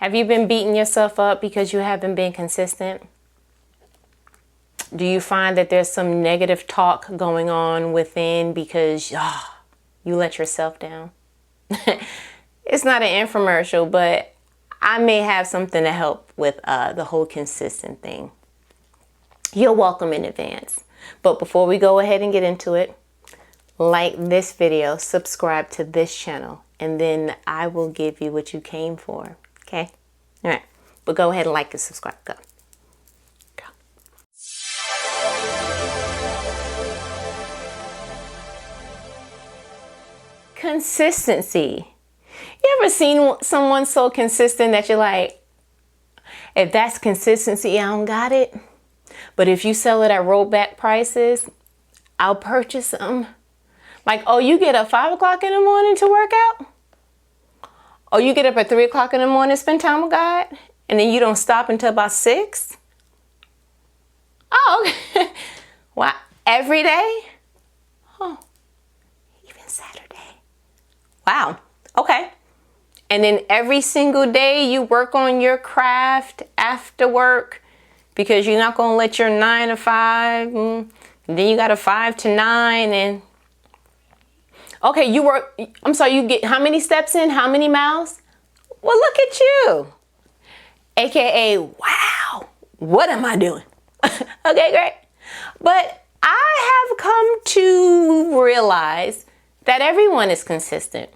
Have you been beating yourself up because you haven't been consistent? Do you find that there's some negative talk going on within because you let yourself down? It's not an infomercial, but I may have something to help with the whole consistent thing. You're welcome in advance. But before we go ahead and get into it, like this video, subscribe to this channel, and then I will give you what you came for. Okay? All right. But go ahead and like and subscribe. Go. Go. Consistency. You ever seen someone so consistent that you're like, if that's consistency, I don't got it. But if you sell it at rollback prices, I'll purchase them. Like, oh, you get up 5 o'clock in the morning to work out? Oh, you get up at 3 o'clock in the morning to spend time with God? And then you don't stop until about 6? Oh, okay. Wow. Every day? Oh, even Saturday. Wow. Okay. And then every single day you work on your craft after work because you're not going to let your 9 to 5. And then you got a 5 to 9 and okay, you work, I'm sorry, you get how many steps in? How many miles? Well, look at you. AKA, wow, what am I doing? Okay, great. But I have come to realize that everyone is consistent.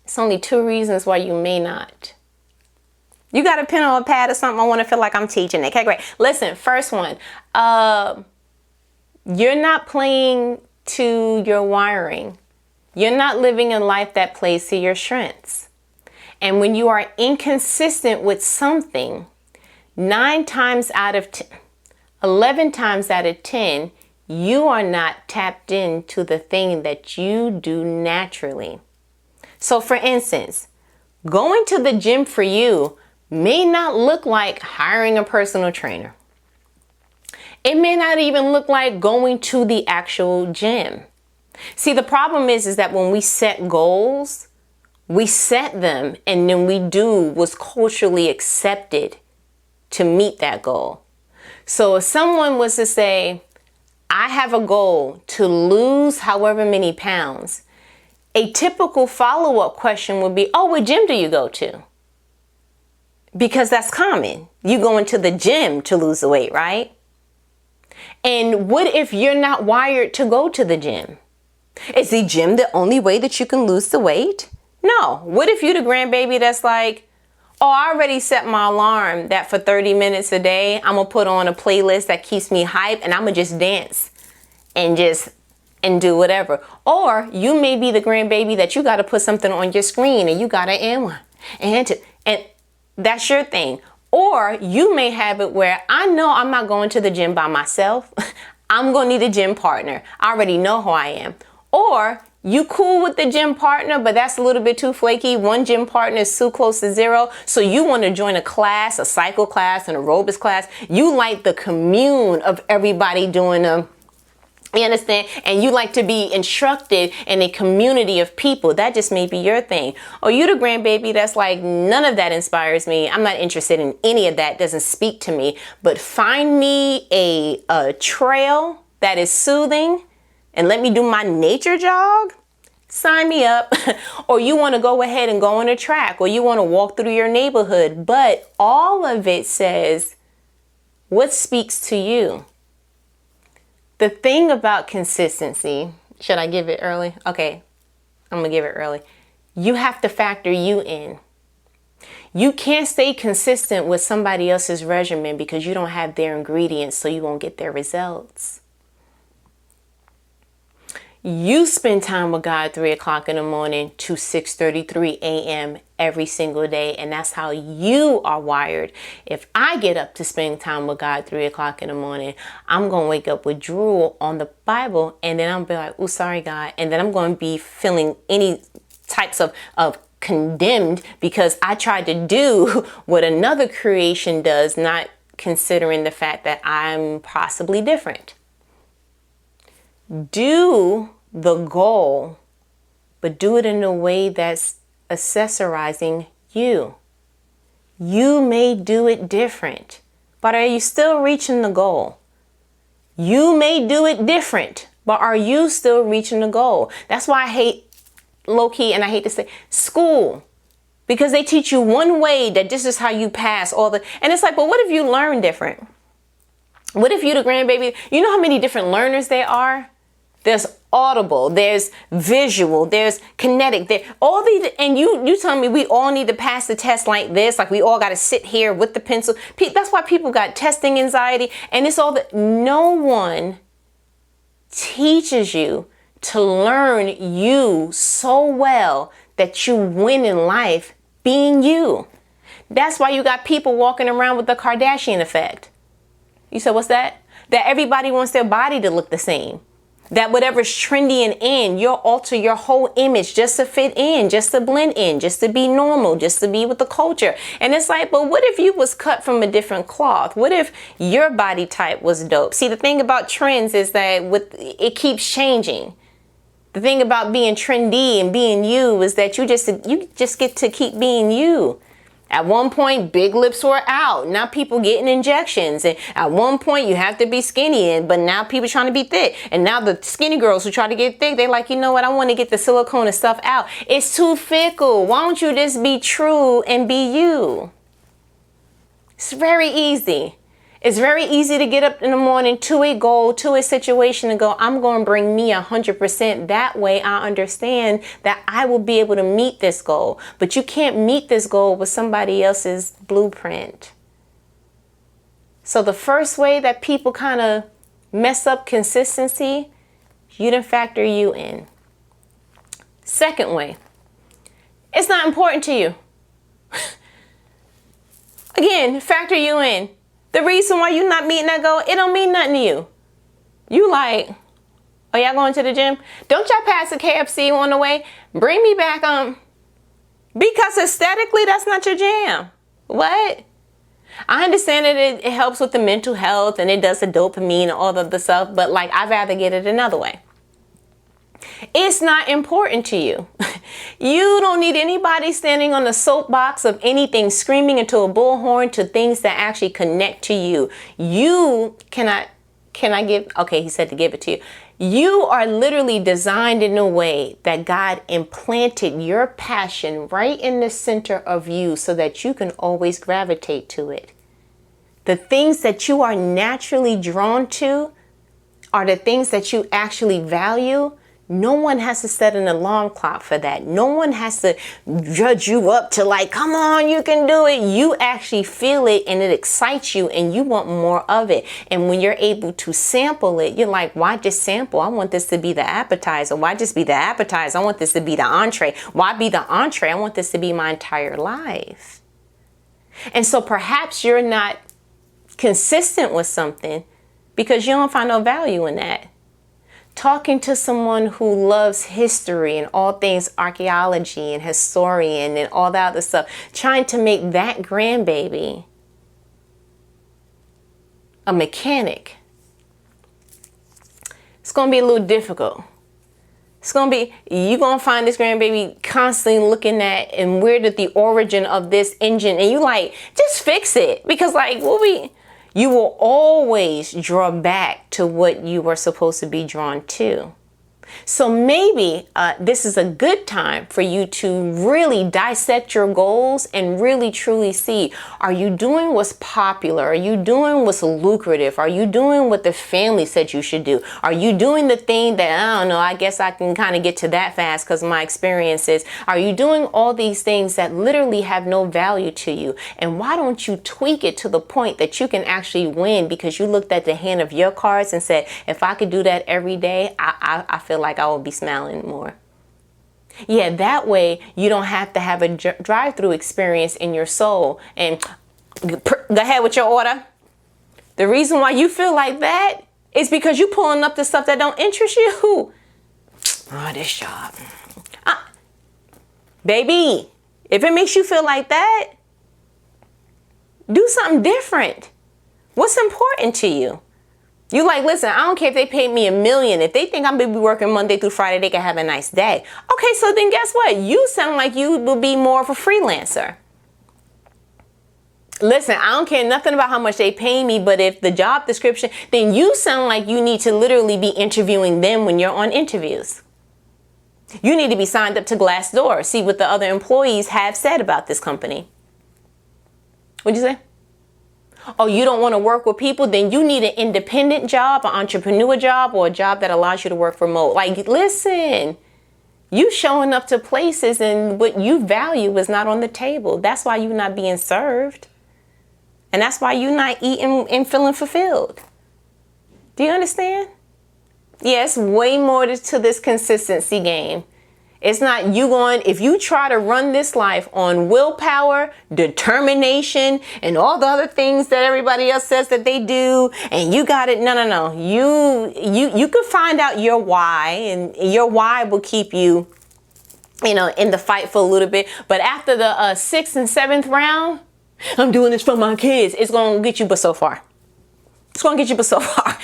It's only 2 reasons why you may not. You got a pen or a pad or something? I want to feel like I'm teaching. Okay, great. Listen, first one. You're not playing to your wiring. You're not living a life that plays to your strengths. And when you are inconsistent with something, 11 times out of 10, you are not tapped into the thing that you do naturally. So for instance, going to the gym for you may not look like hiring a personal trainer. It may not even look like going to the actual gym. See, the problem is that when we set goals, we set them and then we do what's culturally accepted to meet that goal. So if someone was to say, I have a goal to lose however many pounds, a typical follow-up question would be, oh, what gym do you go to? Because that's common. You go into the gym to lose the weight, right? And what if you're not wired to go to the gym? Is the gym the only way that you can lose the weight? No. What if you're the grandbaby that's like, oh, I already set my alarm that for 30 minutes a day, I'm going to put on a playlist that keeps me hyped and I'm going to just dance and do whatever. Or you may be the grandbaby that you got to put something on your screen and you got to end one. And that's your thing. Or you may have it where I know I'm not going to the gym by myself. I'm going to need a gym partner. I already know who I am. Or you cool with the gym partner, but that's a little bit too flaky. One gym partner is too close to 0. So you want to join a class, a cycle class, an aerobics class. You like the commune of everybody doing them. You understand? And you like to be instructed in a community of people. That just may be your thing. Or you the grandbaby that's like, none of that inspires me. I'm not interested in any of that. Doesn't speak to me. But find me a trail that is soothing and let me do my nature jog. Sign me up. Or you want to go ahead and go on a track, or you want to walk through your neighborhood. But all of it says, what speaks to you? The thing about consistency, should I give it early? Okay, I'm going to give it early. You have to factor you in. You can't stay consistent with somebody else's regimen because you don't have their ingredients, so you won't get their results. You spend time with God 3 o'clock in the morning to 6:33 a.m. every single day, and that's how you are wired. If I get up to spend time with God 3 o'clock in the morning, I'm going to wake up with drool on the Bible, and then I'm going to be like, oh, sorry, God. And then I'm going to be feeling any types of condemned because I tried to do what another creation does, not considering the fact that I'm possibly different. Do the goal, but do it in a way that's accessorizing you. You may do it different, but are you still reaching the goal? You may do it different, but are you still reaching the goal? That's why I hate, low key, and I hate to say, school. Because they teach you one way that this is how you pass all the, and it's like, but what if you learn different? What if you the grandbaby, you know how many different learners there are? There's audible, there's visual, there's kinetic, there all these, and you tell me we all need to pass the test like this, like we all got to sit here with the pencil. That's why people got testing anxiety, and it's all that. No one teaches you to learn you so well that you win in life being you. That's why you got people walking around with the Kardashian effect. You said, what's that? That everybody wants their body to look the same. That whatever's trendy and in, you'll alter your whole image just to fit in, just to blend in, just to be normal, just to be with the culture. And it's like, but what if you was cut from a different cloth? What if your body type was dope? See, the thing about trends is that it keeps changing. The thing about being trendy and being you is that you just get to keep being you. At one point, big lips were out. Now people getting injections. And at one point, you have to be skinny. But now people trying to be thick. And now the skinny girls who try to get thick, they're like, you know what? I want to get the silicone and stuff out. It's too fickle. Why don't you just be true and be you? It's very easy. It's very easy to get up in the morning to a goal, to a situation and go, I'm going to bring me 100%. That way I understand that I will be able to meet this goal. But you can't meet this goal with somebody else's blueprint. So the first way that people kind of mess up consistency, you didn't factor you in. Second way, it's not important to you. Again, factor you in. The reason why you're not meeting that goal, it don't mean nothing to you. You like, oh, y'all going to the gym? Don't y'all pass the KFC on the way? Bring me back because aesthetically, that's not your jam. What? I understand that it helps with the mental health and it does the dopamine and all of the stuff, but like, I'd rather get it another way. It's not important to you. You don't need anybody standing on the soapbox of anything, screaming into a bullhorn to things that actually connect to you. You can I give? Okay, he said to give it to you. You are literally designed in a way that God implanted your passion right in the center of you so that you can always gravitate to it. The things that you are naturally drawn to are the things that you actually value. No one has to set an alarm clock for that. No one has to judge you up to like, come on, you can do it. You actually feel it and it excites you and you want more of it. And when you're able to sample it, you're like, why just sample? I want this to be the appetizer. Why just be the appetizer? I want this to be the entree. Why be the entree? I want this to be my entire life. And so perhaps you're not consistent with something because you don't find no value in that. Talking to someone who loves history and all things archaeology and historian and all that other stuff, trying to make that grandbaby a mechanic, it's going to be a little difficult. It's going to be, you're going to find this grandbaby constantly looking at and where did the origin of this engine, and you like, just fix it. Because like, you will always draw back to what you were supposed to be drawn to. So maybe this is a good time for you to really dissect your goals and really truly see, are you doing what's popular? Are you doing what's lucrative? Are you doing what the family said you should do? Are you doing the thing that, I don't know, I guess I can kind of get to that fast because of my experiences? Are you doing all these things that literally have no value to you? And why don't you tweak it to the point that you can actually win because you looked at the hand of your cards and said, if I could do that every day, I feel like I will be smiling more. Yeah, that way you don't have to have a drive-through experience in your soul and go ahead with your order. The reason why you feel like that is because you're pulling up the stuff that don't interest you. Oh, this job. Baby, if it makes you feel like that, do something different. What's important to you? You like, listen, I don't care if they paid me $1 million. If they think I'm going to be working Monday through Friday, they can have a nice day. Okay, so then guess what? You sound like you will be more of a freelancer. Listen, I don't care nothing about how much they pay me, but if the job description, then you sound like you need to literally be interviewing them when you're on interviews. You need to be signed up to Glassdoor. See what the other employees have said about this company. What'd you say? Oh, you don't want to work with people? Then you need an independent job, an entrepreneur job, or a job that allows you to work remote. Like, listen, you showing up to places and what you value is not on the table. That's why you're not being served. And that's why you're not eating and feeling fulfilled. Do you understand? Yes, way more to this consistency game. It's not you going, if you try to run this life on willpower, determination, and all the other things that everybody else says that they do, and you got it. No. You could find out your why, and your why will keep you, in the fight for a little bit. But after the 6th and 7th round, I'm doing this for my kids. It's going to get you but so far. It's going to get you but so far.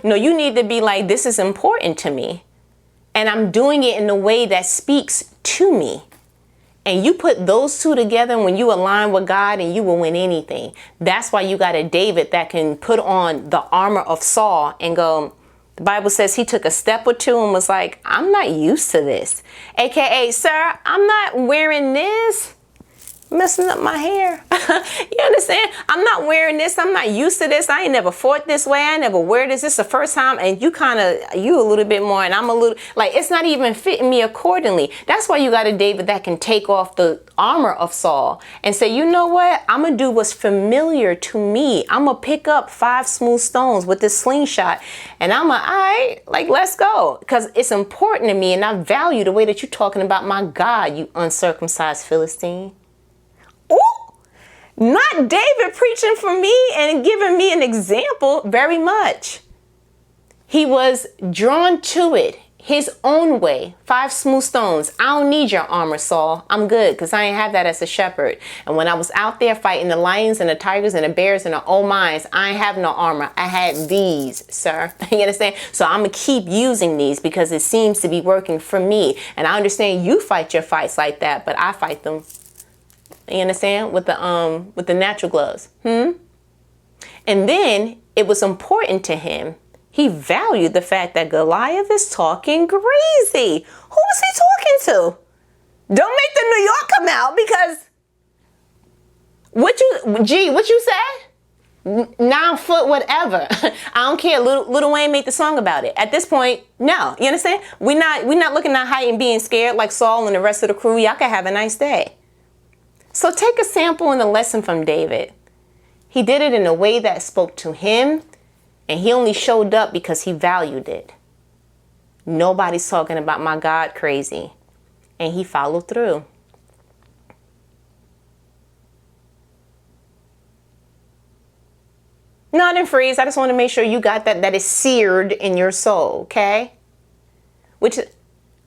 You need to be like, this is important to me. And I'm doing it in a way that speaks to me. And you put those two together when you align with God, and you will win anything. That's why you got a David that can put on the armor of Saul and go, the Bible says he took a step or two and was like, I'm not used to this. AKA, sir, I'm not wearing this. Messing up my hair. You understand? I'm not wearing this. I'm not used to this. I ain't never fought this way. I never wear this. This is the first time. And you a little bit more, and I'm a little, like, it's not even fitting me accordingly. That's why you got a David that can take off the armor of Saul and say, you know what? I'm going to do what's familiar to me. I'm going to pick up 5 smooth stones with this slingshot, and all right, like, let's go. Because it's important to me, and I value the way that you're talking about my God, you uncircumcised Philistine. Ooh, not David preaching for me and giving me an example very much. He was drawn to it his own way. 5 smooth stones. I don't need your armor, Saul. I'm good because I ain't have that as a shepherd. And when I was out there fighting the lions and the tigers and the bears and the old mines, I ain't have no armor. I had these, sir. You understand? So I'm going to keep using these because it seems to be working for me. And I understand you fight your fights like that, but I fight them. You understand? With the natural gloves. And then it was important to him. He valued the fact that Goliath is talking crazy. Who was he talking to? Don't make the New York come out, because what you said? 9 foot whatever. I don't care. Lil Wayne made the song about it. At this point, no. You understand? We're not looking at height and being scared like Saul and the rest of the crew. Y'all can have a nice day. So take a sample and a lesson from David. He did it in a way that spoke to him, and he only showed up because he valued it. Nobody's talking about my God crazy. And he followed through. No, I didn't freeze. I just want to make sure you got that is seared in your soul, okay? Which,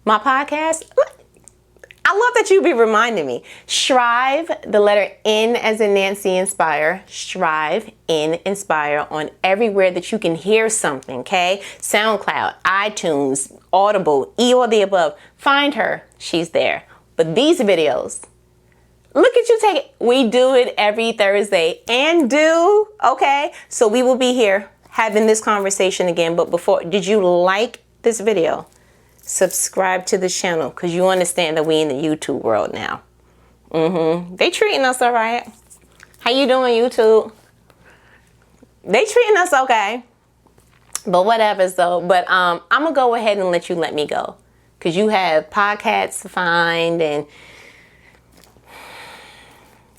my podcast, I love that you be reminding me. Strive, the letter N as in Nancy, Inspire. Strive, N, Inspire on everywhere that you can hear something, okay? SoundCloud, iTunes, Audible, all the above. Find her. She's there. But these videos, look at you take it. We do it every Thursday okay? So we will be here having this conversation again. But before, did you like this video? Subscribe to the channel because you understand that we in the YouTube world now. They treating us all right. How you doing, YouTube? They treating us okay. But whatever, though. But I'm going to go ahead and let me go. Because you have podcasts to find, and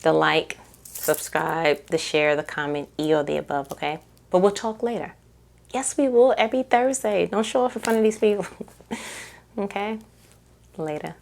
the like, subscribe, the share, the comment, all the above, okay? But we'll talk later. Yes, we will every Thursday. Don't show off in front of these people. Okay? Later.